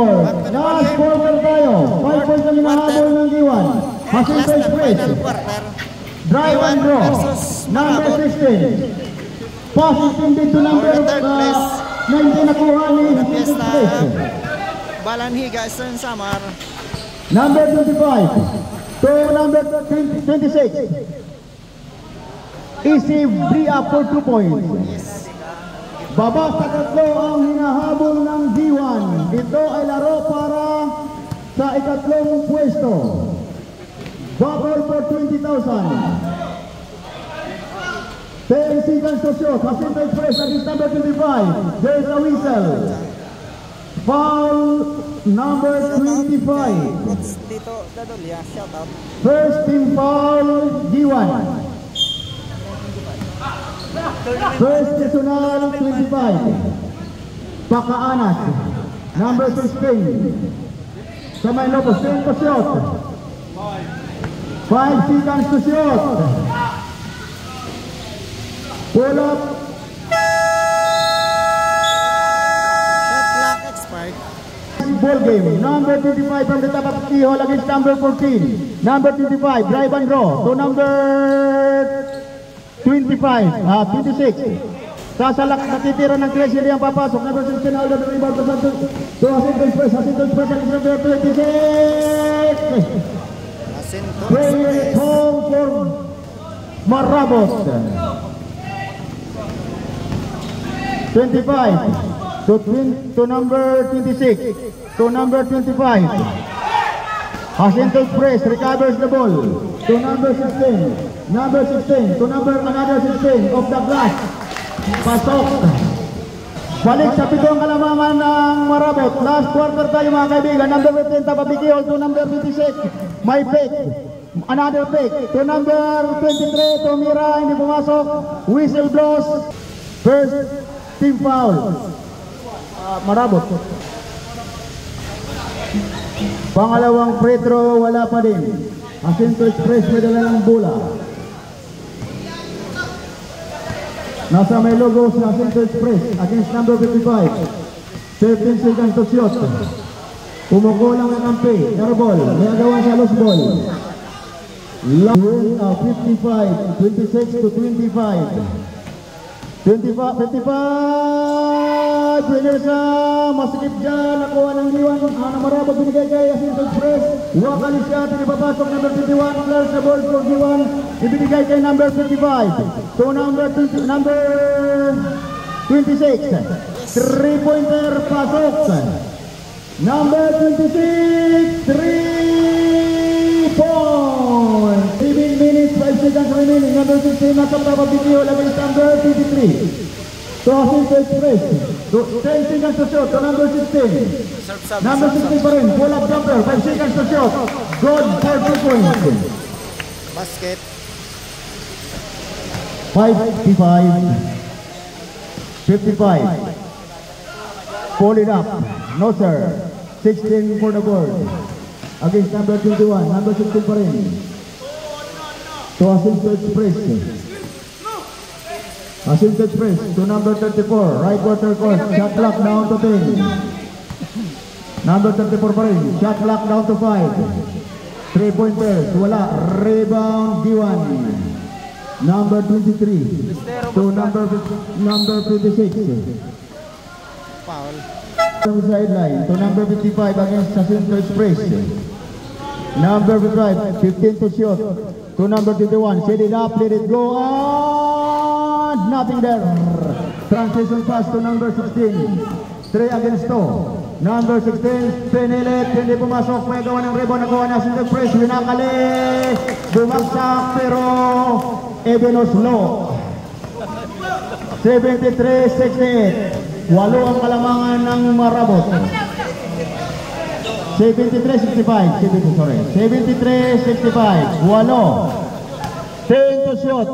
Last quarter tayo. 5 points ang hinahabol ng G1. Jacinto Express. Drive and draw. Number 16. Positive dito number 19 nakuha ni Jacinto Express. Balanhiga Eastern Samar. Number 25 to number 26. Easy free up for 2 points. Baba sa tatlo ang hinahabol ng G1. Ito ay laro para sa ikatlong pwesto. Bubble for 20,000. 10 seconds to shoot. Jacinto Express against number 25. There is a whistle. Foul number 25. Dito, Dadolya, shout out. First team foul, G1. First personal, 25. Pakaanas, number 16. Samay Lopez, 10 to shoot. 5 seconds to shoot. Pull up. Ball game. Number 25 from the top of the keyhole against number 14. Number 25, drive and draw. To number 26. Sasalak, natitira ng Treasury ang papasok. Number 16, all the rebound to Jacinto Express. Jacinto Express against number 26. Bring it home for Marabot. 25 to number 26. To number 25. Jacinto Express recovers the ball. To number 16. Number 16. To number another 16 of the glass. Pasok. Balik sa pitong kalamangan ng Marabot. Last quarter tayo mga kaibigan. Number 15 Tababikihol to number 26. May pick. Another pick. To number 23 Tomira. Hindi pumasok. Whistle blows. First team foul. Marabot. Pangalawang free throw, wala pa din. Jacinto Express may dala ng bola. Nasa may logo sa Jacinto Express against number 55. 13 seconds to shoot. Pumuko lang ang kampi. Airball. May agawan sa loose ball. 55. 26 to 25. 55. Winner sa masikip dyan. Nakuha ng G1. Marabot binigay kay Jacinto Express. Wakali siya. Pinipapasok number 21. Players na ball for G1. Ibinigay kay number 55. To number 26. 3-pointer pasok. Number 26. 3 points. 7 minutes 5 seconds remaining. Number 16 nasa Tababikihol against number 23. To Jacinto Express. 10 seconds to shoot. To number 16. Number 16 pa rin. Pull up jumper. 5 seconds to shoot. Good for 2 points. Basket. 55. Pull it up. No sir. 16 for the board. Against number 21. Number 16 pa rin. To Jacinto Express. Jacinto Express to number 34, right quarter court, shot clock down to 10. Number 34 pa rin, shot clock down to 5. 3-pointers, wala, rebound G1. Number 23 to number 26. Foul. Sideline to number 55 against Jacinto Express. Number 55, 15 to shoot. To number 21, set it up, let it go on. Nothing there. Transition pass to number 16. 3 against 2. Number 16, pinilit, hindi pumasok. May gawa ng rebound, nagawa na Jacinto Express. Winakali, bumagsak, pero Ebenos low. 73-68. 8 ang kalamangan ng Marabot. 73-65. 73-65. 8. 10 to shoot.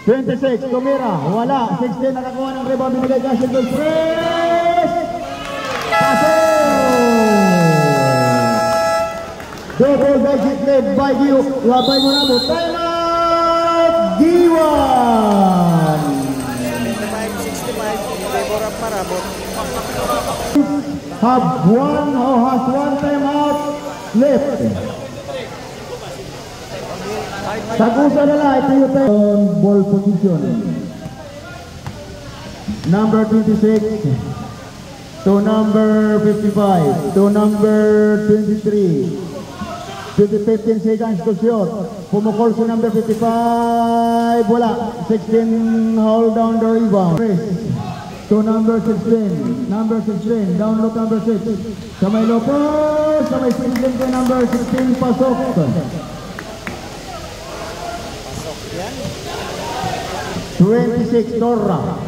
26, Tomira, wala. 16, nakakuha ng rebound, binigay ka Jacinto Express. Pasok! Double digit led by Labay Marabot. Time out! G1! 65, 65, favor of Marabot. Have one or has one time out left. Sagusa na lang, ito yung ball position. Number 26 to number 55 to number 23. 15 seconds to shoot. Pumukol si number 55. Wala. 16 hold down the rebound. To number 16. Number 16. Down low number 6. Sa may lopos. Sa may 16 kay number 16. Pasok. Pasok yan. 26 Torra.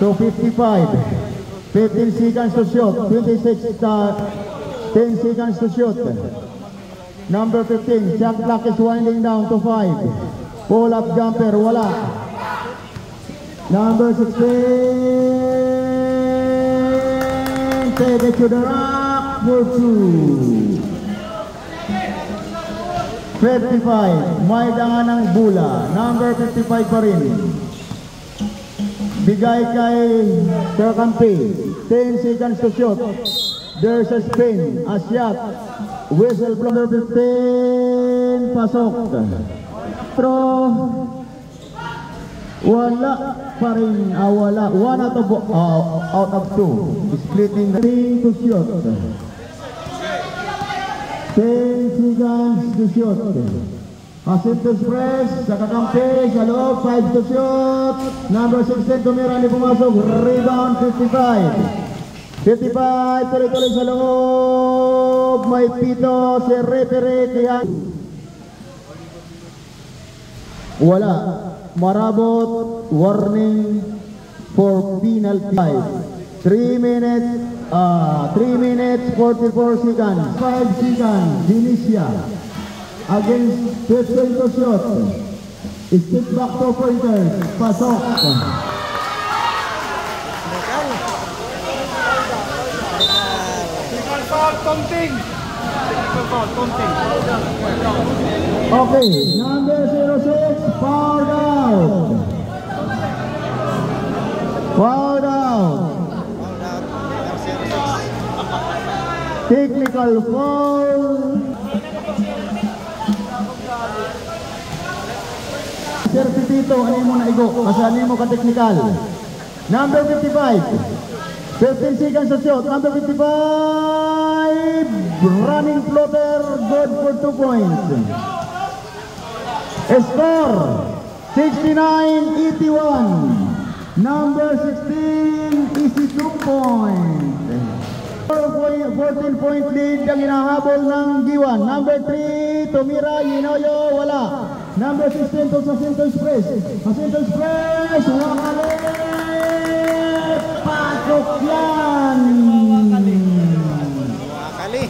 To 55. 15 seconds to shoot. 26 10 seconds to shoot. Number 15, shot clock is winding down to 5. Pull-up jumper, wala. Number 16, take it to the rack for 2. 55, may dangan ng bula. Number 55 pa rin. Bigay kay Sir Campi. 10 seconds to shoot. There's a spin, a shot. Whistle number 15, pasok. Throw. Wala pa rin, wala. 1 out of 2. Splitting the thing to shoot. 10 seconds to shoot. Asintos press, sa kakampi, sa loob, 5 to shoot. Number 16, tumira, hindi pumasok. Rebound, 55. 55, tuloy-tuloy sa loob. May pito, si referee kaya wala. Marabot, warning for penalty. 3 minutes 44 seconds. 5 seconds, Dinicia. Against 15 to shot. Step back to pointers. Pasok. Okay, number 06, fouled out. Fouled out. Technical foul. Sir Tito, ano mo na igo? Kasali mo ka technical. Number 55. 15 seconds to shoot. Number 55. Running floater. Good for 2 points. Score 69-81. Number 16 is 2 points. 14-point lead ang hinahabol ng Giwan. Number 3, Tumira, Yinoyo, wala. Number 16 to Jacinto Express. Jacinto Express, wakali. Pasok yan. Wakali.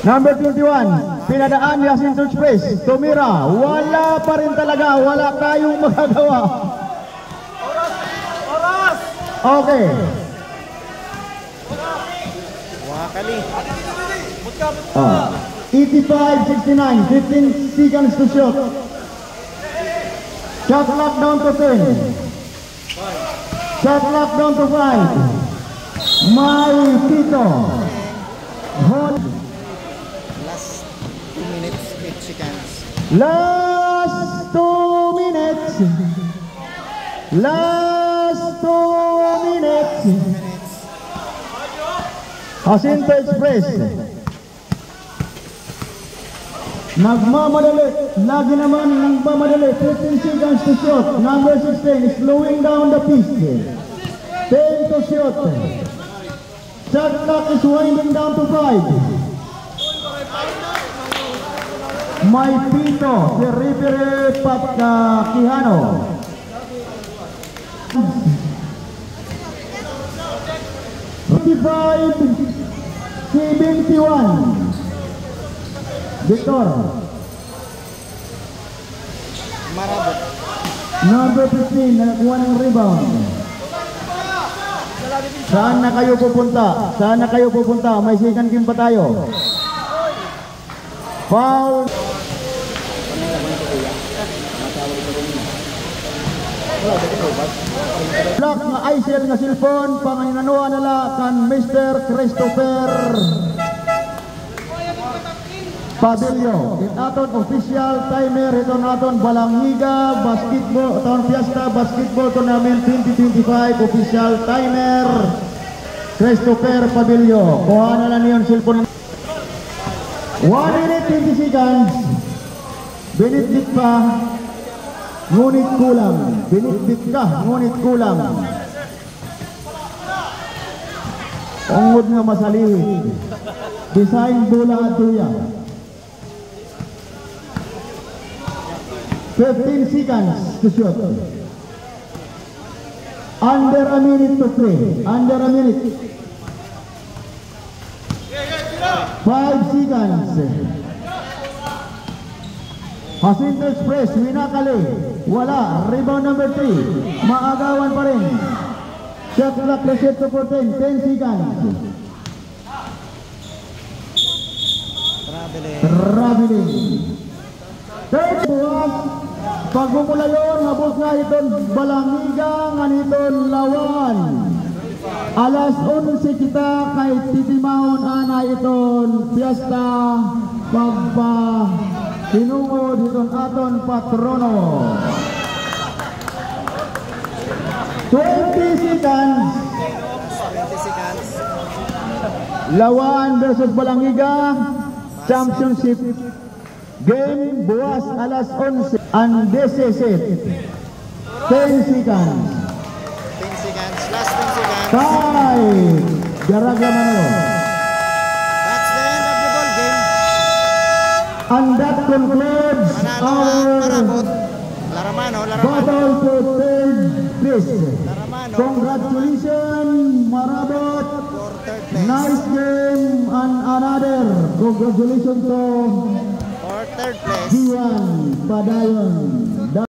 Number 21, pinadaan ni Jacinto Express. Tumira, wala pa rin talaga. Wala kayong magagawa. Oras! Okay. Wakali. 85-69, 15 seconds to shoot. Shot clock down to 10. Shot clock down to 5. May Tito. Hold. Last 2 minutes, 8 seconds. Last 2 minutes. Last 2 minutes. Jacinto Express. Nagmamadali. Lagi naman nagmamadali. 15 seconds to shoot. Number 16 is slowing down the pace. 10 to shoot. Shot clock is winding down to 5. May Pito. Si referee Pat Quijano. 55-71. Victor. Marabot. Number 15, nakakuha ng rebound. Saan na kayo pupunta? Saan na kayo pupunta? May second game pa tayo. Foul. Black nga ICL nga cellphone panginanuan nila kan Mr. Christopher Padillo. Aton official timer ito naton Balangiga Basketball Town Fiesta Basketball Tournament 2025 official timer Christopher Padillo. Kuha na lang yun cellphone. 1 minute 20 seconds. Binitbit pa ngunit kulang. Binitbit ka ngunit kulang. Ungod nga masaliwit. Design bola at tuya. 15 seconds to shoot. Under a minute to play. Under a minute. 5 seconds. Jacinto Express, Winakali. Wala. Rebound number 3. Maagawan pa rin. Shot clock reset to 14. 10 seconds. Traveling. Third buwas. Pagmumula yun, nabos nga iton Balangiga, nga niton Lawan. Alas 11 kita kay titimahon ana iton Fiesta pagpa tinungod iton aton patrono. 20 seconds. 20 seconds. Lawan versus Balangiga championship game buwas alas 11 and this is it. 10 seconds. 10 seconds. Last 10 seconds. 5. Garaga Manalo. That's the end of the ball game. And that concludes Manalo our ang Marabot. Laramano. battle to third place. Laramano. Congratulations Marabot. For third place. Nice game and another. Congratulations to For third place. G1 Padayon.